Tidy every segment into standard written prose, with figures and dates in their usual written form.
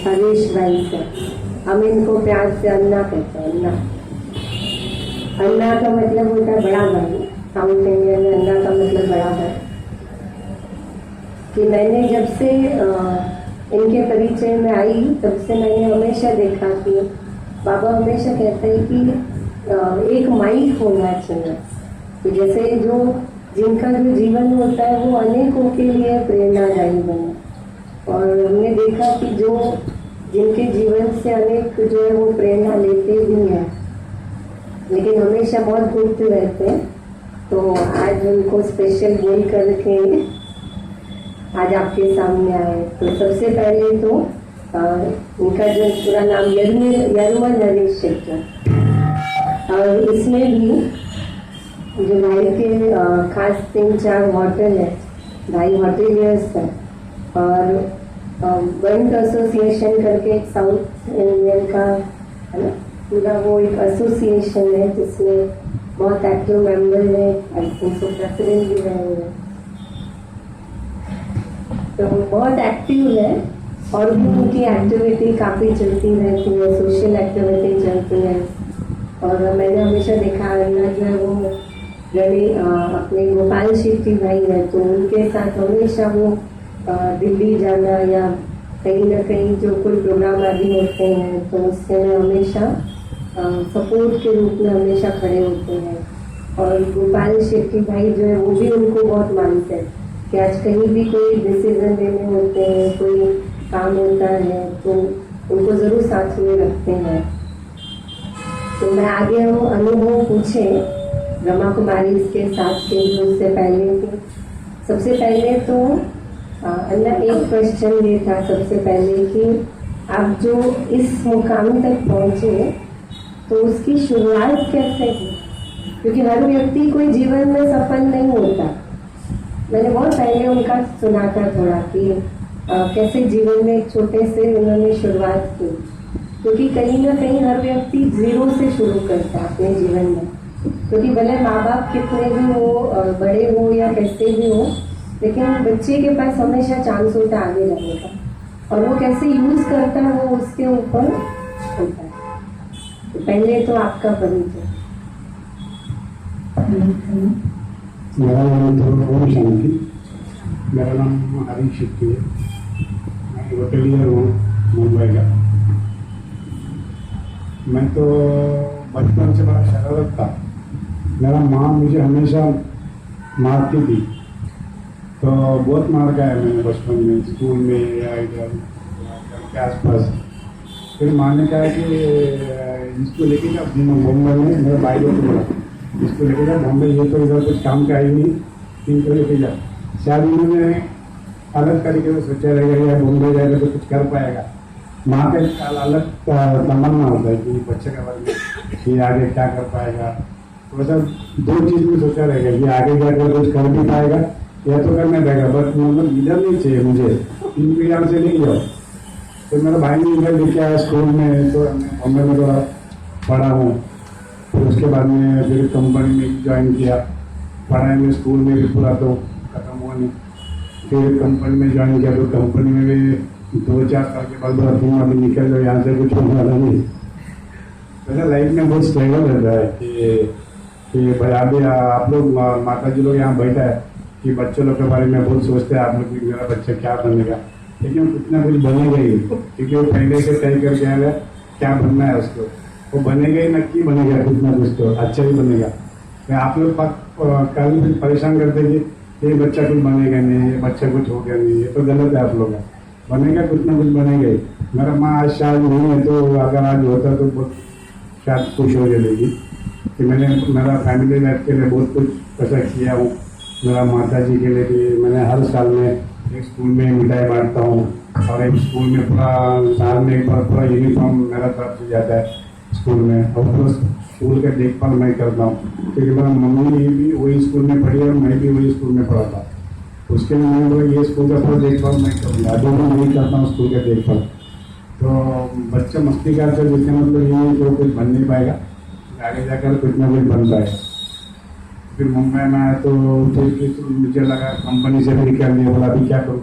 हरीश भाई से। हम इनको प्यार से अन्ना कहते हैं। अन्ना, अन्ना का मतलब होता है बड़ा भाई। साउथ इंडिया में अन्ना का मतलब बड़ा भाई। कि मैंने जब से इनके परिचय में आई तब से मैंने हमेशा देखा कि बाबा हमेशा कहते हैं कि एक माइक होना चाहिए। तो जैसे जो जिनका जो जीवन होता है वो अनेकों के लिए प्रेरणादायी बने। और हमने देखा कि जो जिनके जीवन से अनेक जो है वो प्रेरणा लेते भी हैं, लेकिन हमेशा बहुत गुप्त रहते हैं। तो आज उनको स्पेशल बोल करके आज आपके सामने आए। तो सबसे पहले तो उनका जो पूरा नाम यरमन नरेश शेट्टी। और इसमें भी जो भाई के खास 3-4 होटल है, भाई होटेलियर्स है। और बंट एसोसिएशन करके एक साउथ इंडियन का है ना, पूरा वो एक एसोसिएशन है जिसमें बहुत एक्टिव मेंबर है। आई थिंक सो प्रेसिडेंट भी रहे हैं। तो बहुत एक्टिव है और भी उनकी एक्टिविटी काफ़ी चलती रहती है, सोशल एक्टिविटी चलती है। और मैंने हमेशा देखा अन्ना जो है वो रवि अपने गोपाल शेट्टी भाई है, तो उनके साथ हमेशा वो दिल्ली जाना या कहीं ना कहीं जो कोई प्रोग्राम आदि होते हैं तो उससे में हमेशा सपोर्ट के रूप में हमेशा खड़े होते हैं। और गोपाल शेट्टी भाई जो है वो भी उनको बहुत मानते हैं कि आज कहीं भी कोई डिसीजन लेने होते हैं, कोई काम होता है तो उनको ज़रूर साथ में रखते हैं। तो मैं आगे वो अनुभव पूछे रमा कुमारी के साथ के उससे पहले थी। सबसे पहले तो अन्ना एक क्वेश्चन ये था सबसे पहले कि आप जो इस मुकाम तक पहुँचे तो उसकी शुरुआत कैसे की? क्योंकि हर व्यक्ति कोई जीवन में सफल नहीं होता। मैंने बहुत पहले उनका सुना था थोड़ा कि कैसे जीवन में एक छोटे से उन्होंने शुरुआत की। क्योंकि कहीं ना कहीं हर व्यक्ति जीरो से शुरू करता है अपने जीवन में। क्योंकि भले माँ बाप कितने भी हो, बड़े हो या कैसे भी हो, लेकिन बच्चे के पास हमेशा चांस होता है आगे जाने का। और वो कैसे यूज करता है वो उसके ऊपर होता है। तो पहले तो आपका परिचय। मेरा नाम ओम शांति। मेरा नाम हरीश शेट्टी है। मैं होटेलियर हूँ मुंबई का। मैं तो बचपन से बड़ा शरारत था। मेरा माँ मुझे हमेशा मारती थी, तो बहुत मार खाया मैंने बचपन में, स्कूल में या इधर घर के आसपास। फिर माँ ने कहा कि इसको लेके जा मुंबई में। मेरे भाई को बोला इसको लेके जा बॉम्बे, ये तो इधर कुछ काम का ही नहीं, इनको लेके जा। शायद उन्होंने अलग तरीके से सोचा रहेगा या बॉम्बे जाएगा तो कुछ कर पाएगा। माँ का एक अलग तमन्ना होता है कि बच्चे का बारे में कि आगे क्या कर पाएगा। तो वैसा 2 चीज़ में सोचा रहेगा कि आगे जाकर कुछ कर भी पाएगा या तो करना पड़ेगा, बट मतलब इधर नहीं चाहिए मुझे, इनको यहाँ से ले जाओ। तो मेरा भाई ने इधर लेके आया स्कूल में, तो बॉम्बे में थोड़ा पढ़ा हूँ। फिर उसके बाद में फिर कंपनी में ज्वाइन किया। पढ़ाई में स्कूल में भी पूरा तो खत्म हुआ नहीं। फिर कंपनी में ज्वाइन किया, तो कंपनी में भी 2-4 साल के बाद बोला तुम अभी निकल जाओ यहाँ से, कुछ होने वाला नहीं। वैसे लाइफ में बहुत स्ट्रगल रहता है कि भाई अभी आप लोग माता जी लोग यहाँ बैठा है कि बच्चों लोग के बारे में बहुत सोचते हैं आप लोग कि मेरा बच्चा क्या बनेगा, लेकिन कुछ ना कुछ बनेगा ही, क्योंकि वो पहले से तय करके आएगा क्या बनना है उसको। वो बनेगा ही, नक्की बनेगा, कुछ ना कुछ तो अच्छा ही बनेगा। तो आप लोग कल भी परेशान करते कि ये बच्चा कुछ बनेगा नहीं, ये बच्चा कुछ हो गया नहीं, ये तो गलत है। आप लोग बनेगा, कुछ ना कुछ बनेगा ही। मेरा माँ आज शायद नहीं है, तो अगर आज होता तो बहुत शायद खुश हो जाएगी कि मैंने मेरा फैमिली लाइफ के लिए बहुत कुछ ऐसा किया हूँ। मेरा माता जी के लिए भी मैंने हर साल में एक स्कूल में मिठाई बांटता हूँ, और एक स्कूल में पूरा साल में एक बार पूरा यूनिफॉर्म मेरा तरफ से जाता है स्कूल में, और पूरा स्कूल का देखभाल मैं करता हूँ। क्योंकि मेरा मम्मी भी वही स्कूल में पढ़ी और मैं भी वही स्कूल में पढ़ा था। उसके लिए मैंने बोला ये स्कूल का पूरा देखभाल मैं करूँगा, जो मैं नहीं करता हूँ स्कूल का देखभाल। तो बच्चे मस्ती करते हैं, जिसका मतलब ये है कि वो कुछ बन नहीं पाएगा, आगे जाकर कुछ ना कुछ बन पाएगा। फिर मुंबई में आया तो मुझे लगा कंपनी से भी निकल दिया। बोला अभी क्या करूँ,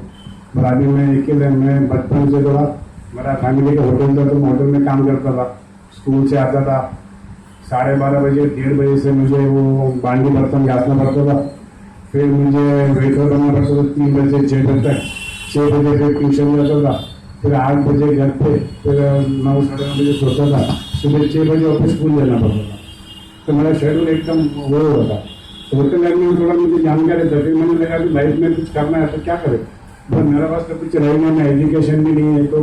बोला अभी मैं अकेले, मैं बचपन से थोड़ा मेरा फैमिली का होटल था, तो मैं होटल में काम करता था। स्कूल से आता था 12:30 बजे, 1:30 से मुझे वो बांडी बर्तन घासना पड़ता था। फिर मुझे वेटर बनना पड़ता था 3 बजे से 6 बजे तक। 6 बजे फिर ट्यूशन जाता था, फिर 8 बजे घर पे, फिर 9 साढ़े 9 बजे सोता था। सुबह 6 बजे ऑफिस स्कूल जाना पड़ता था। तो मेरा शेड्यूल एकदम वो होता। तो होटल लाइन में थोड़ा मुझे जानकारी था। फिर मैंने लगा कि लाइफ में कुछ करना है तो क्या करें, पर मेरे पास तो कुछ रहेगा नहीं, एजुकेशन भी नहीं है, तो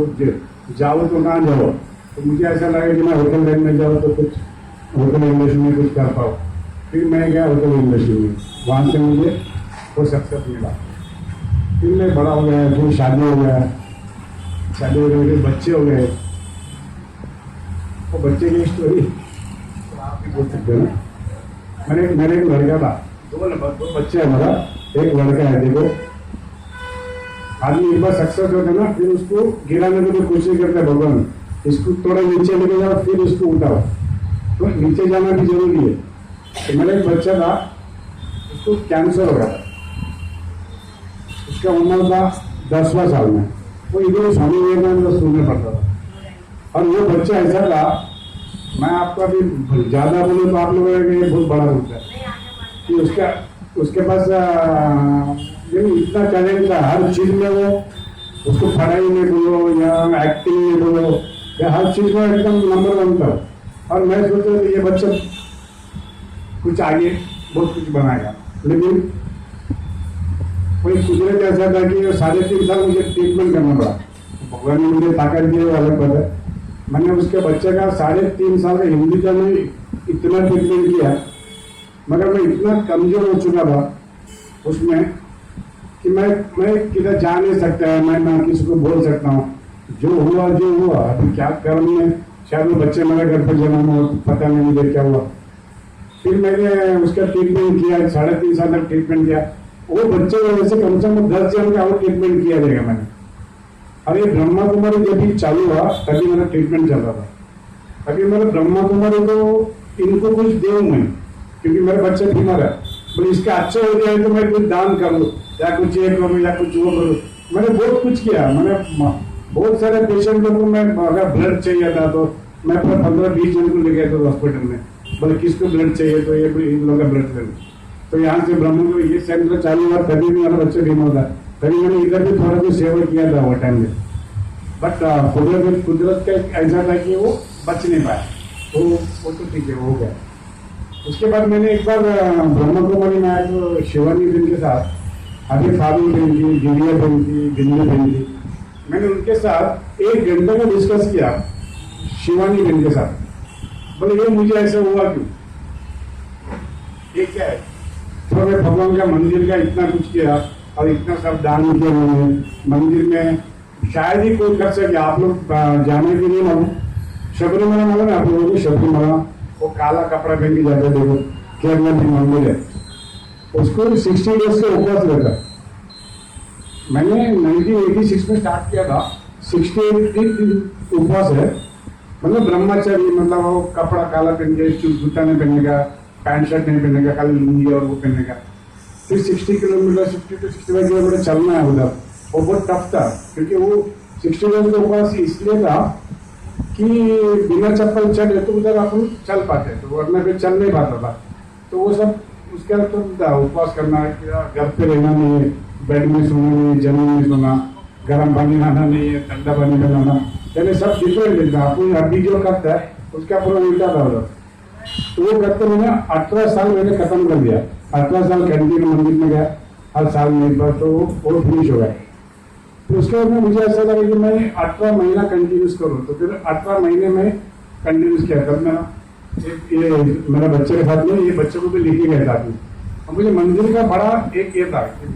जाओ तो कहाँ जाओ। तो मुझे ऐसा लगा कि मैं होटल लाइन में जाऊँ तो कुछ होटल इंडस्ट्री में कुछ कर पाऊँ। फिर मैं गया होटल इंडस्ट्री में, वहाँ से मुझे वो सक्सेस मिला। फिर मैं बड़ा हो गया, फिर शादी हो गया, शादी हो गए, बच्चे हो गए। वो बच्चे की स्टोरी तो आप भी बोल सकते हो ना। मेरे एक लड़का था, दो बच्चे है मेरा, एक लड़का है। देखो आदमी एक बार सक्सेस होता है ना, फिर उसको गिराने की तो कोशिश करता है भगवान, इसको थोड़ा नीचे लेके जाओ, फिर इसको उठाओ। तो नीचे जाना भी जरूरी है। तो मेरा एक बच्चा था, उसको कैंसर हो गया था। उसका उम्र था 10वां साल में। वो इधर स्वामी विवेकानंद स्कूल में पढ़ता था। और वो बच्चा ऐसा था, मैं आपको अभी ज्यादा बोलूँ तो आप लोगों के बहुत बड़ा होता है कि उसके पास इतना टैलेंट था हर चीज में। वो उसको पढ़ाई में बोलो या एक्टिंग में बोलो या हर चीज में एकदम नंबर 1 था। और मैं सोचा कि ये बच्चा कुछ आगे बहुत कुछ बनाएगा, लेकिन कोई कुदरत ऐसा था कि 3.5 साल मुझे ट्रीटमेंट करना पड़ा। भगवान ने मुझे ताकत दी, वो अलग बात है। मैंने उसके बच्चे का 3.5 साल का हिंदी का में इतना ट्रीटमेंट किया, मगर मैं इतना कमजोर हो चुका था उसमें कि मैं किधर जा नहीं सकता है, मैं ना किसी को बोल सकता हूँ। जो हुआ अभी क्या कर्म में, शायद वो बच्चे मेरे घर पर जन्म हो, पता नहीं मुझे क्या हुआ। फिर मैंने उसका ट्रीटमेंट किया, 3.5 साल तक ट्रीटमेंट किया। वो बच्चे वजह से कम 10 जन का और ट्रीटमेंट किया जाएगा मैंने। और ये ब्रह्मा कुमारी जब भी चालू हुआ तभी मेरा ट्रीटमेंट चल रहा था। अभी मेरा ब्रह्मा कुमारी तो इनको कुछ देऊँ मैं, क्योंकि मेरे बच्चे बीमार है। बोले इसका अच्छा हो जाए तो मैं कुछ दान करूँ या कुछ ये करूँ या कुछ वो करूँ। मैंने बहुत कुछ किया। मैंने बहुत सारे पेशेंट लोगों को, मैं अगर ब्लड चाहिए था तो मैं 15-20 जन को ले गया था हॉस्पिटल में। बोले किसको ब्लड चाहिए तो ये इन लोगों का ब्लड ले लो। तो यहाँ से ब्रह्म को ये सेंटर चालू हुआ, तभी भी मेरा बच्चे बीमार था। तभी मैंने इधर भी थोड़ा सा सेवा किया था वो टाइम में। बट कुदरत का ऐसा था कि वो बच नहीं पाया। तो वो तो ठीक है, वो हो गया। उसके बाद मैंने एक बार ब्रह्म कुमारी में आया तो शिवानी बहन के साथ, अभी फादू बहन की, गिरिया बहन की, गिरिया बहन की, मैंने उनके साथ 1 घंटे का डिस्कस किया शिवानी बहन के साथ। बोले ये मुझे ऐसा हुआ क्यों, ये क्या है। तो मैं भगवान का मंदिर का इतना कुछ किया और इतना सब दान किया मैंने मंदिर में, शायद ही कोई कर सके। आप लोग जाने के लिए मालूम, शबरीमला मालूम है आप लोगों को, शबरीमला वो काला कपड़ा पहन के जाते, देखो केरला में मंदिर है, उसको 60 डेज से उपवास रहता है। मैंने 1986 में स्टार्ट किया था, 68 दिन उपवास है। मतलब ब्रह्मचारी, मतलब वो कपड़ा काला पहन के, जूता नहीं पहनने का, पैंट शर्ट नहीं पहनने का, खाली लुंगी और वो पहनने का। फिर 60 किलोमीटर 60 to 65 किलोमीटर चलना है उधर। वो बहुत टफ था, क्योंकि वो 60 डेज का उपवास इसलिए था कि बिना चप्पल चले तो उधर अपन चल पाते, तो वरना फिर चल नहीं पाता था। तो वो सब उसका तो था, उपवास करना, घर पे रहना नहीं है, बेड में सोना नहीं है, जमीन में सोना, गर्म पानी लाना नहीं है, ठंडा पानी में लाना, यानी सब डिफरेंट था। अपन अभी जो करता है उसका पूरा उल्टा था उधर। तो वो करते मैंने 18 साल मैंने खत्म कर दिया। 18 साल कंटिन्यू मंदिर में गया, हर साल में एक बार, तो वो फिनिश हो गया। तो उसके बाद में मुझे ऐसा लगा कि मैं 18 महीना कंटिन्यूस करूँ। तो फिर 18 महीने में कंटिन्यूस किया। तब मैं ये मेरा बच्चे के साथ में, ये बच्चे को भी लेके गया साथ में। और मुझे मंदिर का बड़ा एक ये था कि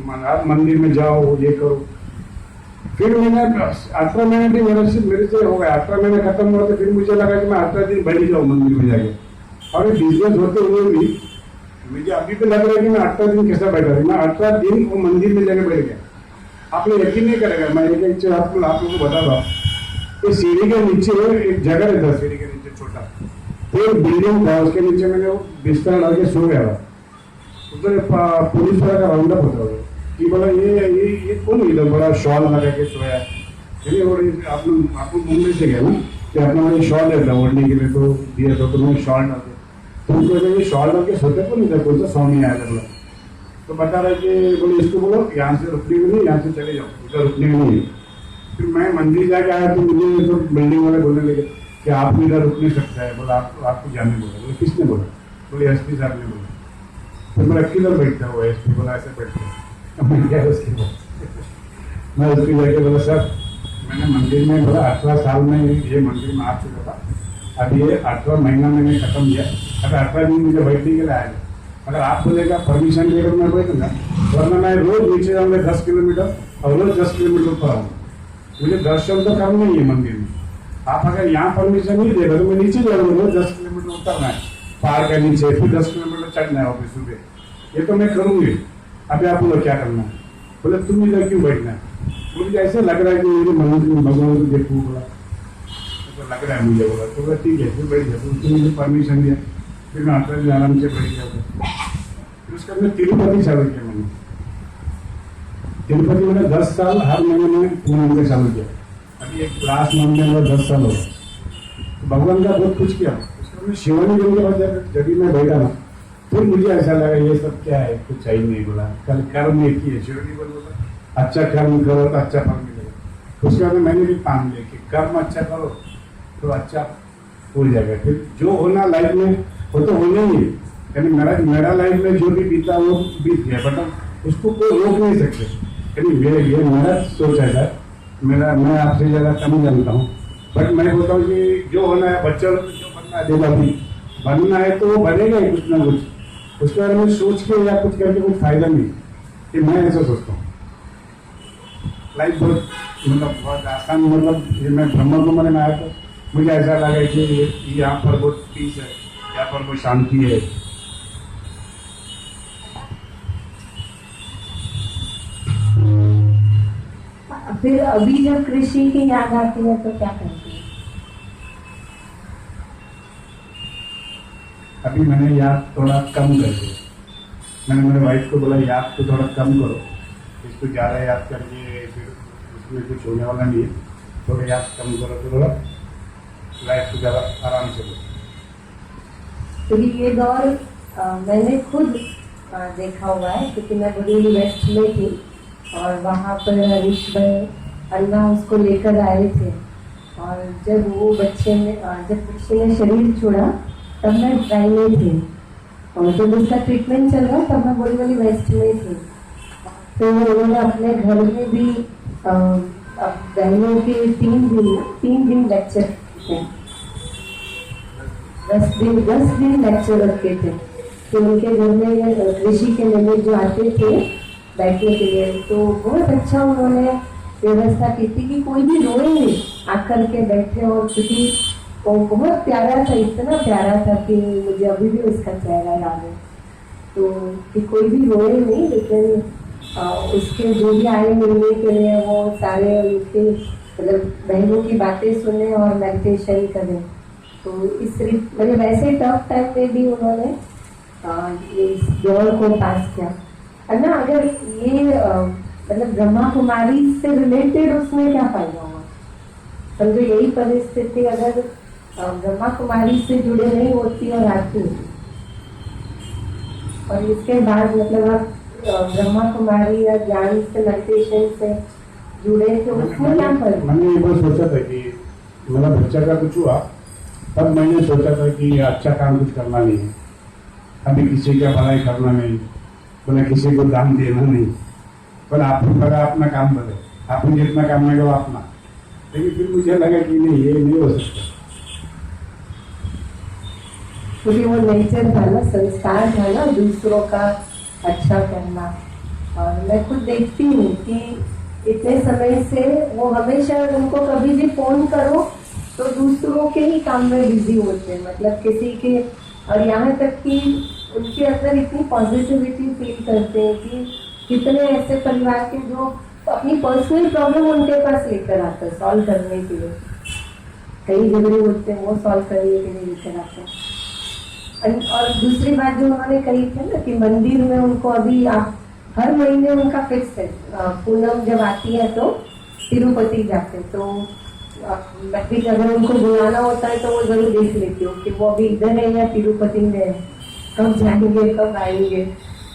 मंदिर में जाओ, ये करो। फिर मैंने 18 महीने भी मेरे से हो गया। 18 महीने खत्म हुआ तो फिर मुझे लगा कि मैं 18 दिन बैठ जाऊँ मंदिर में जाके। और ये बिजनेस होते हुए भी मुझे अभी भी लग रहा है कि मैं 18 दिन कैसा बैठा था। मैं 18 दिन वो मंदिर में जाके बैठ गया। आप लोग यकीन नहीं करेगा, मैं एक चीज आप लोगों को बता रहा हूँ। सीढ़ी के नीचे एक जगह रहता, सीढ़ी के नीचे छोटा तो एक बिल्डिंग था, उसके नीचे मैंने वो बिस्तर डाल के सो गया था। उधर पुलिस वाला का राउंड अप होता है कि बोला ये कौन इधर बड़ा शॉल लगा के सोया है। चलिए और आप लोग मुंबई से गए ना, कि अपना ये शॉल रहता है ओढ़ने के लिए, तो दिया तो तुमने शॉल डाल दिया, तो उनको ये शॉल डाल के सोते को नहीं था, बोलता सौ नहीं आया बोला। तो बता रहा कि बोले इसको बोलो यहाँ से रुकने में नहीं, यहाँ से चले जाओ, उधर रुकने में नहीं। फिर मैं मंदिर जाके आया तो मुझे तो बिल्डिंग वाले बोलने लगे कि आप इधर रुक नहीं सकता है, बोला आपको जाने बोला। बोले किसने बोला? बोले एसपी साहब ने बोला। फिर मेरा किधर बैठता हुआ एसपी? बोला ऐसे बैठता। मैं क्या उसके बाद मैं उसकी जाके बोला सर मैंने मंदिर में, बोला 18 साल में ये मंदिर में आ चुका था, अब ये 18 महीना मैंने खत्म किया, अगर 18 दिन मुझे बैठने के लिए आएगा, अगर आप बोलेगा परमिशन लेकर मैं बैठूंगा, वरना मैं रोज नीचे जाऊंगा 10 किलोमीटर और रोज 10 किलोमीटर ऊपर आऊंगा। मुझे दर्शन तो करना ही है मंदिर में। आप अगर यहाँ परमिशन नहीं देगा तो मैं नीचे जाऊंगा, रोज 10 किलोमीटर उतरना है पहाड़ के नीचे, फिर 10 किलोमीटर चढ़ना है ऑफिस सुबह, ये तो मैं करूंगी। अभी आप बोलो क्या करना है? बोले तुम इधर क्यों बैठना है? मुझे ऐसे लग रहा है कि मेरे मंदिर में भगवान को देखूँ, बोला तो लग रहा है मुझे। बोला तो बोला ठीक है फिर बैठ गया। तो उसने मुझे परमिशन दिया, फिर मैं आता भी आराम से बैठ गया। फिर उसके बाद मैं तिरुपति चालू किया। मैंने तिरुपति मैंने 10 साल हर महीने में पूनम का चालू किया। अभी एक लास्ट मंथ में 10 साल हो गए। तो भगवान का बहुत कुछ किया। उसके बाद शिवानी देवी के बाद जब मैं बैठा ना, फिर मुझे ऐसा लगा ये सब क्या है, कुछ चाहिए नहीं। बोला कल कर्म एक ही है, शिवानी बोला अच्छा कर्म करो तो अच्छा फल मिलेगा। उसके बाद मैंने भी काम लिया कि कर्म अच्छा करो तो अच्छा हो जाएगा। फिर जो होना लाइफ में वो तो होना ही है, यानी मेरा लाइफ में जो भी बीता वो बीत गया, बट उसको कोई रोक नहीं सकते। यानी ये मेरा सोच है सर, मैं आपसे ज़्यादा कम जानता हूँ, बट मैं बोलता हूँ कि जो होना है बच्चा लोग जो बनना है देखो, अभी बनना है तो वो बनेगा ही कुछ ना कुछ। उसके बारे में सोच के या कुछ करके कुछ फायदा नहीं, कि मैं ऐसा सोचता हूँ। लाइफ बहुत आसान, ये मैं ब्रह्मा कुमारी में आया तो मुझे ऐसा लगा कि यहाँ पर बहुत पीस है, यहाँ पर बहुत शांति है। फिर अभी जब कृषि की याद आती है तो क्या करती है? अभी मैंने याद थोड़ा कम कर दिया। मैंने मेरे वाइफ को बोला याद को थोड़ा कम करो, इसको ज़्यादा याद करके फिर उसमें कुछ होने वाला नहीं है, थोड़ा याद कम करो तो थोड़ा लाइफ को ज़्यादा आराम से लो। तो ये दौर मैंने खुद देखा हुआ है, क्योंकि मैं बड़ी वेस्ट में थी और वहाँ पर हरीश भाई अन्ना उसको लेकर आए थे। और जब वो बच्चे ने जब बच्चे ने शरीर छोड़ा तब मैं ट्राई में थी, और जब उसका ट्रीटमेंट चल रहा तब मैं बड़ी बड़ी वेस्ट में थी। तो उन्होंने अपने घर में भी बहनों के 3 दिन लेक्चर थे, 10 दिन लेक्चर रखे थे। तो उनके घर में कृषि के मेले जो आते थे बैठने के लिए, तो बहुत अच्छा उन्होंने व्यवस्था की थी कि कोई भी रोए नहीं, आकर के बैठे। और क्योंकि वो बहुत प्यारा था, इतना प्यारा था कि मुझे अभी भी उसका चेहरा याद है। तो कि कोई भी रोए नहीं, लेकिन उसके जो भी आए मिलने के लिए वो सारे उनके मतलब बहनों की बातें सुने और मेडिटेशन करें। तो मतलब वैसे टफ टाइम में भी उन्होंने इस दौर को पास किया है ना। अगर ये मतलब ब्रह्मा कुमारी से रिलेटेड उसमें क्या फायदा हुआ? समझो यही परिस्थिति अगर ब्रह्मा कुमारी से जुड़े नहीं होती और आती होती, और इसके बाद मतलब आप ब्रह्मा कुमारी या ज्ञान से मेडिटेशन से जुड़े थे, उसमें क्या फर्क? मैंने ये बात सोचा था कि मेरा बच्चा का कुछ हुआ, तब मैंने सोचा था कि अच्छा काम कुछ करना नहीं है, अभी किसी का भलाई करना नहीं, बोले किसी को दान देना नहीं, पर आपको लगा अपना काम करे, आपने जितना काम नहीं करो अपना। लेकिन फिर मुझे लगा कि नहीं, ये नहीं हो सकता, क्योंकि वो नेचर था ना, संस्कार था ना दूसरों का अच्छा करना। और मैं खुद देखती हूँ कि इतने समय से वो हमेशा, उनको कभी भी फोन करो तो दूसरों के ही काम में बिजी होते हैं, मतलब किसी के। और यहाँ तक कि उनके अंदर इतनी पॉजिटिविटी फील करते हैं कि कितने ऐसे परिवार के जो अपनी पर्सनल प्रॉब्लम उनके पास लेकर आते हैं सॉल्व करने के लिए, कई झगड़े होते हैं वो सॉल्व करने के लिए लेकर आते हैं। और दूसरी बात जो उन्होंने कही थी ना कि मंदिर में उनको अभी आप हर महीने उनका फिक्स है, पूनम जब आती है तो तिरुपति जाते, तो मैं भी अगर उनको बुलाना होता है तो वो जरूर देख लेती हूँ कि वो अभी इधर है या तिरुपति में है, कब जाएंगे कब आएंगे,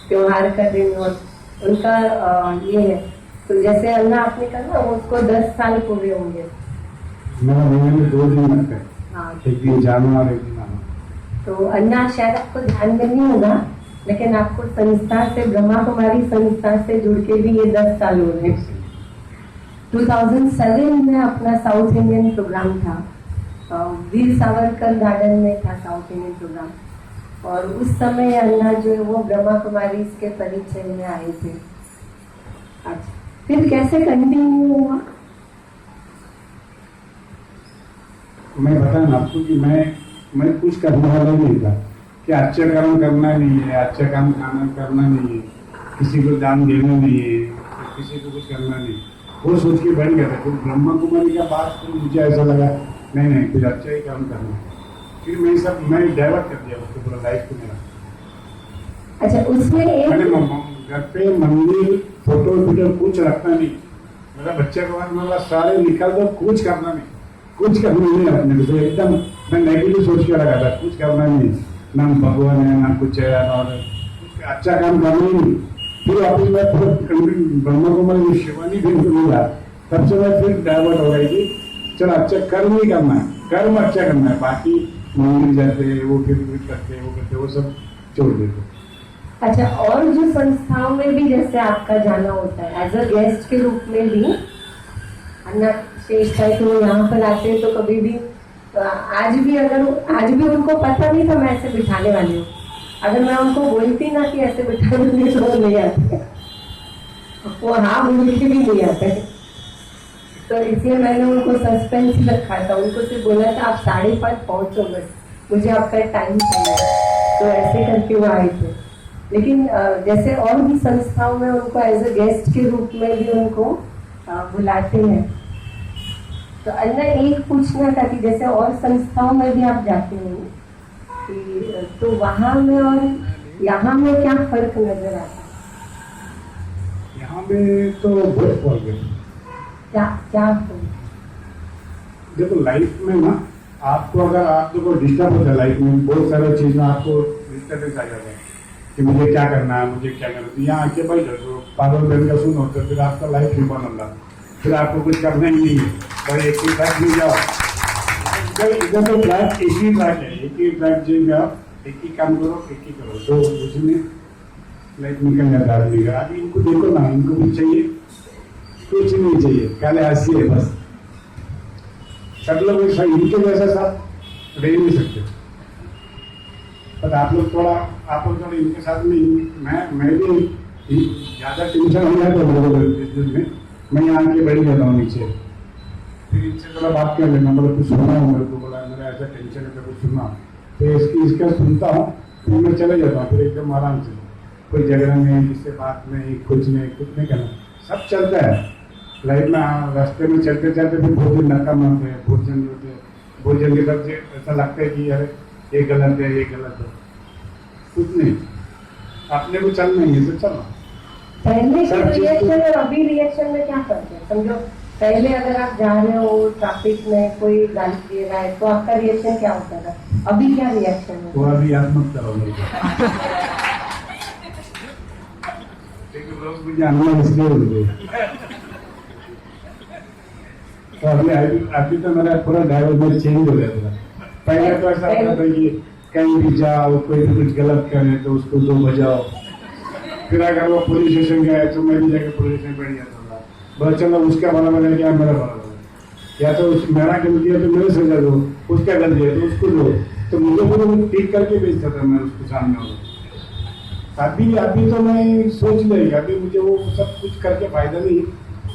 त्योहार का दिन। और उनका ये है, तो जैसे अन्ना आपने कहा ना, उसको 10 साल पूरे होंगे। मेरा महीने में 2 दिन लगता है, हाँ, एक दिन जाना और एक दिन आना। तो अन्ना शायद आपको ध्यान में नहीं होगा, लेकिन आपको संस्था से, ब्रह्मा कुमारी संस्था से जुड़ के भी ये 10 साल हो गए। 2007 में अपना साउथ इंडियन प्रोग्राम था, वीर सावरकर गार्डन में था साउथ इंडियन प्रोग्राम, और उस समय अन्ना जो है वो ब्रह्मा कुमारी के परिचय में आए थे। अच्छा, फिर कैसे कंटिन्यू हुआ? मैं बताया ना आपको कि मैं कुछ करने वाला नहीं था, कि अच्छा काम करना नहीं है, अच्छा काम करना नहीं है, किसी को दान देना नहीं है, किसी को कुछ करना नहीं, वो सोच के बैठ गया था। फिर ब्रह्मा कुमारी का बात तो मुझे ऐसा लगा नहीं कुछ अच्छा ही काम करना है। फिर मैं डाइवर्ट कर दिया उसको पूरा लाइफ को मेरा। अच्छा, उसमें एक घर पे मंदिर फोटो वीडियो कुछ रखना नहीं, मेरा बच्चे को मतलब सारे निकाल दो, कुछ करना नहीं अपने को, एकदम मैं नेगेटिव सोच के लगा था, कुछ करना नहीं, ना भगवान है ना कुछ है, और कुछ अच्छा काम करना ही नहीं। फिर वापिस मैं ब्रह्मा कुमारी शिवानी फिर मिला, तब से मैं फिर डाइवर्ट हो गई थी, चलो अच्छा कर्म ही करना है, कर्म अच्छा करना है, बाकी मंदिर जाते वो फिर करते वो करते वो सब छोड़ देते। अच्छा, और जो संस्थाओं में भी जैसे आपका जाना होता है एज अ गेस्ट के रूप में भी, अन्ना शेष है तो यहाँ पर आते हैं, तो कभी भी आज भी उनको पता नहीं था मैं ऐसे बिठाने वाली हूँ। अगर मैं उनको बोलती ना कि ऐसे बिठाने के लिए, तो वो नहीं आते, वो हाँ बोल के भी नहीं आते। तो इसलिए मैंने उनको सस्पेंस रखा था, उनको सिर्फ बोला था आप 5:30 पहुंचो, बस मुझे आपका टाइम चाहिए, तो ऐसे करके वो आए थे। लेकिन जैसे और भी संस्थाओं में उनको एज अ गेस्ट के रूप में भी उनको बुलाते हैं। तो अन्ना एक पूछना था कि जैसे और संस्थाओं में भी आप जाते हैं कि तो वहाँ में और यहाँ में क्या फर्क नजर आता है? यहाँ में तो बहुत फर्क है। क्या देखो लाइफ में ना, आपको अगर आपको डिस्टर्ब होता है लाइफ में, बहुत सारे चीज में आपको डिस्टर्बेंस आ जाता है कि मुझे क्या करना है, मुझे क्या करना है। यहाँ आके बैठ जाओ, पागल बैठ का सुनो, तो फिर आपका लाइफ नहीं बनता, फिर आपको कुछ करना ही नहीं है, भाई एक ही ट्रैक में जाओ। इधर तो ट्रैक एक ही ट्रैक है, एक ही ट्रैक जी जाओ, एक ही काम करो, एक ही करो, तो उसमें लाइफ निकल जाता है आदमी का। अभी इनको देखो ना, इनको भी चाहिए कुछ नहीं चाहिए, काले हंसी है बस। सब लोग इनके जैसा सब रह नहीं सकते, पर आप लोग थोड़ा इनके साथ में, मैं भी ज्यादा टेंशन हो जाता है, मैं यहाँ के बैठ जाता हूँ नीचे, फिर इनसे थोड़ा बात कर लेना, मतलब कुछ सुना हूँ, मेरे को बोला मेरा ऐसा टेंशन है, कुछ सुना, फिर इसका सुनता हूँ, फिर मैं चले जाता हूँ, फिर एकदम आराम से, कोई झगड़ा नहीं, किससे बात नहीं, कुछ नहीं करना, सब चलता है लाइफ में। रास्ते में चलते चलते फिर भोजन नाकाम होते हैं, भोजन के बाद ऐसा लगता है कि यार ये गलत है, ये गलत है, कुछ नहीं, अपने को चलना ही है तो चलो। पहले के रिएक्शन और अभी रिएक्शन में क्या फर्क है? समझो पहले अगर आप जा रहे हो ट्रैफिक में, कोई गाली दे रहा है, तो आपका रिएक्शन क्या होता था, अभी क्या रिएक्शन है? तो अभी याद मत करो मुझे आना इसलिए तो अभी तो मेरा पूरा ड्राइवर चेंज हो गया था। पहले तो ऐसा होता था कि कहीं भी जाओ, कोई भी कुछ गलत करे तो उसको 2 बजाओ, फिर अगर वो पुलिस स्टेशन गया तो मैं भी जाकर पुलिस स्टेशन बैठ जाता था, बस चलो उसका बराबर है क्या मेरा बराबर है, या तो मेरा गलती है तो मेरे सजा दो, उसका गलती है तो उसको दो, तो मुझे पूरा ठीक करके भेजता था मैं उसके सामने। अभी तो मैं सोच लेगा, अभी मुझे वो सब कुछ करके फायदा नहीं,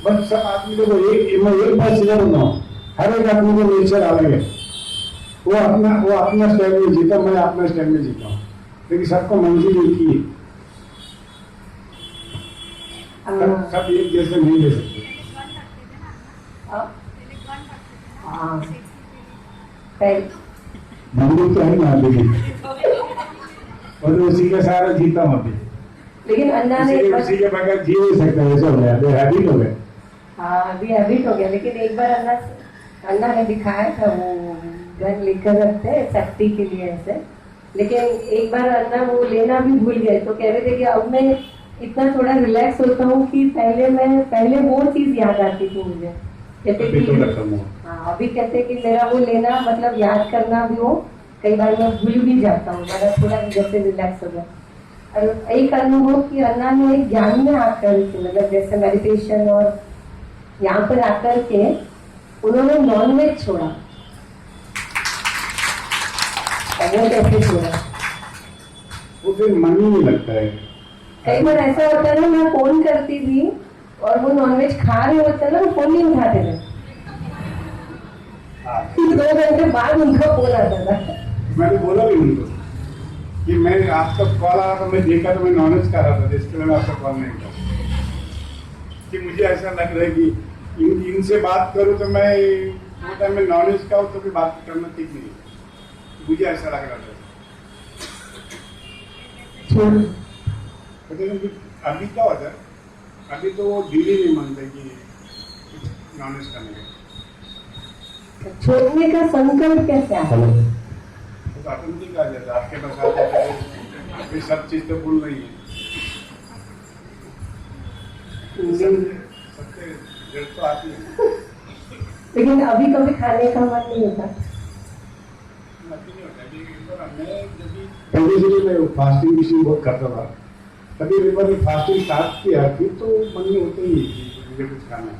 बस सब आदमी को मैं एक बात क्लियर होता हूँ, हर एक आदमी को नेचर अलग है, वो अपना स्टाइल में जीता, मैं अपना स्टाइल में जीता हूँ, लेकिन सबको मंजिल एक ही है, सब एक जैसे नहीं ले सकते। मंदिर तो है ना, लेकिन और उसी के सारा जीता हूँ अभी, लेकिन अन्ना ने उसी के बगैर जी नहीं सकता, ऐसा हो गया, हैबिट हो गया। हाँ अभी हैबिट हो गया, लेकिन एक बार अन्ना अन्ना ने दिखाया था वो घर लेकर रखते हैं सेफ्टी के लिए ऐसे, लेकिन एक बार अन्ना वो लेना भी भूल गए तो कह रहे थे कि अब मैं इतना थोड़ा रिलैक्स होता हूँ कि पहले वो चीज याद आती थी मुझे, कहते अभी तो कि रखा हुआ। हाँ अभी कहते कि मेरा वो लेना मतलब याद करना भी हो, कई बार मैं भूल भी जाता हूँ, मेरा थोड़ा जैसे रिलैक्स हो गया। और एक अनुभव कि अन्ना ने एक ज्ञान में आकर के मतलब जैसे मेडिटेशन और यहाँ पर आकर के उन्होंने नॉनवेज छोड़ा। और वो कैसे छोड़ा? वो फिर मन ही नहीं लगता है। कई बार ऐसा होता है ना, मैं फोन करती थी और वो नॉनवेज खा रहे होते हैं ना, वो फोन नहीं उठाते थे, हाँ। फिर 2 घंटे बाद उनका फोन आता था। मैंने बोला भी उनको कि मैं आपका कॉल आया तो मैं देखा तो मैं नॉनवेज खा रहा था, इसके लिए मैं आपका कॉल नहीं किया कि मुझे ऐसा लग रहा है कि इनसे बात करूं तो मैं वो टाइम में नॉनवेज खाऊं तो भी बात करना ठीक नहीं है, मुझे ऐसा लग रहा था। लेकिन अभी क्या होता है, अभी तो वो दिल ही नहीं मानते कि नॉनवेज खाने का। छोड़ने का संकल्प कैसे आया? तो ऑटोमेटिक आ जाता है, आपके पास आ जाता है, अभी सब चीज तो भूल रही है, सबसे जड़ तो आती है। लेकिन अभी कभी खाने का मन नहीं होता। अभी नहीं होता, पहले से मैं फास्टिंग भी बहुत करता था, तभी एक बार फास्टिंग स्टार्ट किया फिर तो मन में होता ही नहीं कि मुझे कुछ खाना है,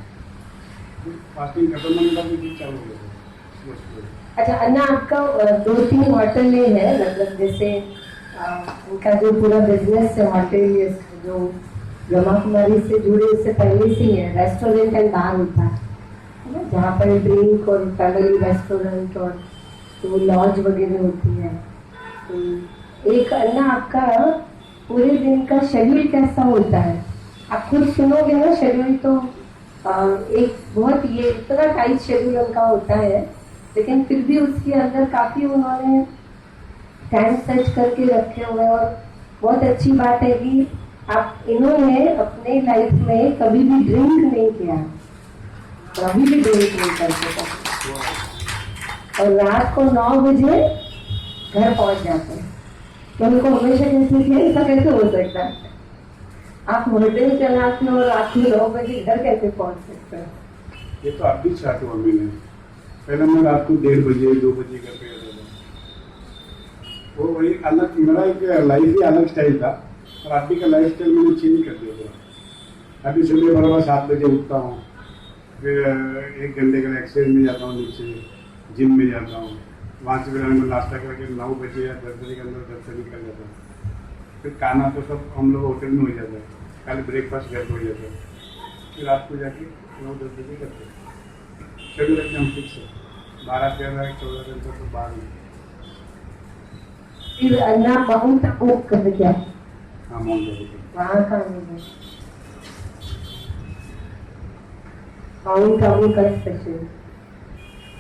फास्टिंग खत्म होने का भी चालू हो गया। अच्छा अन्ना, आपका 2-3 होटलें हैं, मतलब जैसे उनका जो पूरा बिजनेस है होटल जो ब्रह्मा कुमारी से जुड़े उससे पहले से ही है, रेस्टोरेंट एंड बार होता है ना, जहाँ पर ड्रिंक और फैमिली रेस्टोरेंट और तो लॉज वगैरह होती है। तो एक अन्ना आपका पूरे दिन का शेड्यूल कैसा होता है? आप खुद सुनोगे ना शेड्यूल तो एक बहुत ये इतना टाइट शेड्यूल उनका होता है, लेकिन फिर भी उसके अंदर काफी उन्होंने टाइम सेट करके रखे हुए हैं। और बहुत अच्छी बात है कि आप इन्होंने अपने लाइफ में कभी भी ड्रिंक नहीं किया, कभी भी ड्रिंक नहीं करते थे, और रात को 9 बजे घर पहुंच जाते हैं। तो उनको हमेशा कहते कि ऐसा कैसे हो सकता है, आप होटल चलाते हो और रात में 9 बजे घर कैसे पहुंच सकते हैं? ये तो अब भी चाहते हुआ मैंने, पहले मैं रात को 1:30 बजे 2 बजे घर पे आता था, वो वही अलग मेरा एक लाइफ ही अलग स्टाइल था, और अभी का लाइफ स्टाइल मैंने चेंज कर दिया पूरा। अभी सुबह बराबर 7 बजे उठता हूँ, फिर 1 घंटे का एक्सरसाइज में जाता हूँ, नीचे जिम में जाता हूँ, वहाँ से फिर हम नाश्ता करके 9 बजे या 10 बजे के अंदर घर से निकल जाता हूँ। फिर खाना तो सब हम लोग होटल में हो जाता है, खाली ब्रेकफास्ट घर पर हो जाता है, फिर रात को जाके 9-10 बजे करते हैं। शेड्यूल एकदम फिक्स है, 12-13-14 घंटे तो बाहर में। फिर अन्ना माउंट आबू कर क्या? हाँ माउंट आबू वहाँ का अनुभव, माउंट आबू का स्पेशल।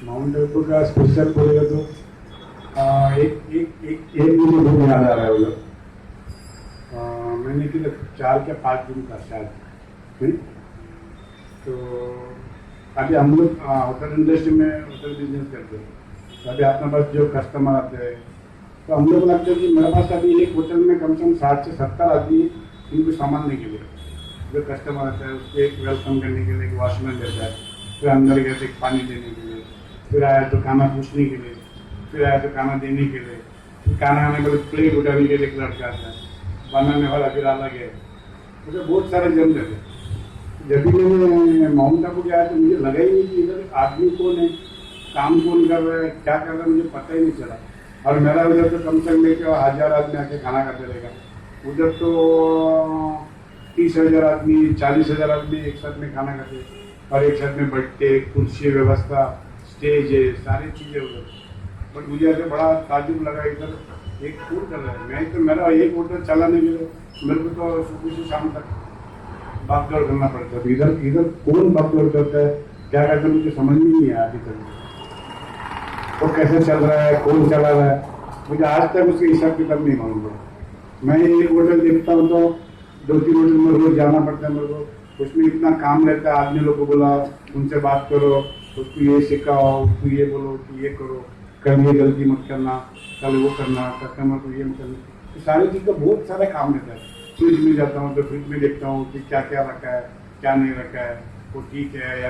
माउंट आबू का स्पेशल बोलेगा तो एक मुझे बहुत याद आ रहा है वो लोग, मैंने कि 4 या 5 दिन का शायद नहीं? तो अभी हम लोग होटल इंडस्ट्री में होटल बिजनेस करते हैं, तो अभी अपने पास जो कस्टमर आते हैं तो हम लोग लगता है कि मेरे पास अभी एक होटल में कम से कम 60 से 70 आदमी इनको संभालने के लिए जो कस्टमर आता है उसको एक वेलकम करने के लिए एक वॉचमैन रहता है, फिर अंदर गए तो पानी देने के लिए, फिर आया तो खाना पूछने के लिए, फिर आया तो खाना देने के लिए, फिर खाना आने के बाद प्लेट उठाने के लिए एक लड़का आता है, बनाने वाला फिर अलग है, मुझे बहुत सारे जन रहते हैं। जब भी मैंने माउंट आबू गया तो मुझे लगा ही नहीं कि इधर आदमी कौन है, काम कौन कर रहा है, क्या कर रहा है, मुझे पता ही नहीं चला। और मेरा उधर तो कम से कम लेके 1000 आदमी आके खाना खाते रहेगा, उधर तो 30,000 आदमी 40,000 आदमी एक साथ में खाना खाते और एक साथ में बैठते, कुर्सी व्यवस्था, स्टेज है, सारी चीज़ें उधर। बट मुझे ऐसे बड़ा ताजुब लगा, इधर एक टूर कर रहा है, मैं तो मेरा एक होटल चलाने के लिए मेरे को तो सुबह से शाम तक भागदौड़ करना पड़ता है। इधर कौन भागदौड़ करता है, क्या करता है, मुझे समझ में नहीं आया अभी तक, वो कैसे चल रहा है, कौन चला रहा है, मुझे आज तक उसके हिसाब किताब नहीं मालूम पड़ा। मैं एक होटल देखता हूँ तो 2-3 होटल में रोज जाना पड़ता है मेरे को, उसमें इतना काम रहता है, आदमी लोग को बोला उनसे बात करो, उसको ये सिखाओ, उसको ये बोलो कि ये करो, कल ये गलती मत करना, कल वो करना, कस्टमर को ये मत करना, तो सारी चीज़ का बहुत सारा काम रहता है। फ्रिज में जाता हूँ तो फ्रिज में देखता हूँ कि क्या क्या रखा है, क्या नहीं रखा है, वो ठीक है या